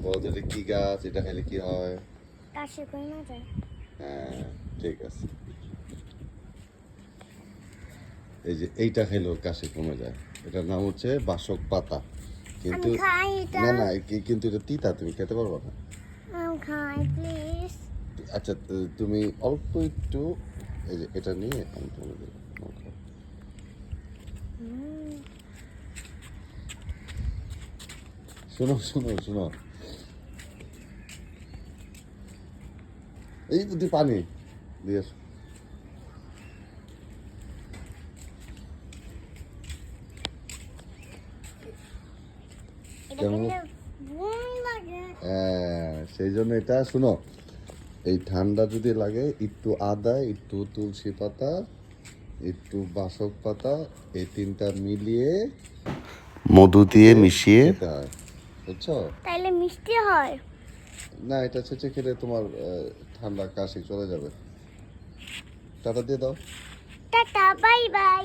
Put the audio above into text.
বলতো এটা কি গাছ, এটা খেলে কি হয়? কাশি কমে যায়। হ্যাঁ ঠিক আছে, এই যে এইটা খেলেও কাশি কমে যায়। এটার নাম হচ্ছে বাসক পাতা। কিন্তু আমি খাই এটা। না না কিন্তু এটা তিতা, তুমি খেতে পারবে না। আমি খাই প্লিজ। আচ্ছা তুমি অল্প একটু এই যে এটা নিয়ে আমি তোমাকে দেবো। শোনো শোনো শোনো, এই তো তুই পানি দিয়ে আসো। এটা কেমন? খেলে বুম লাগে। হ্যাঁ সেই জন্য এটা শোনো, এই ঠান্ডা যদি লাগে একটু আদা, একটু তুলসী পাতা, একটু বাসক পাতা, এই তিনটা মিলিয়ে মধু দিয়ে মিশিয়ে খেতে হয়, বুঝছো? তাইলে মিষ্টি হয়। না এটা ছেঁচে খেলে তোমার ঠান্ডা কাশি চলে যাবে। টাটা দিয়ে দাও। Tata bye bye.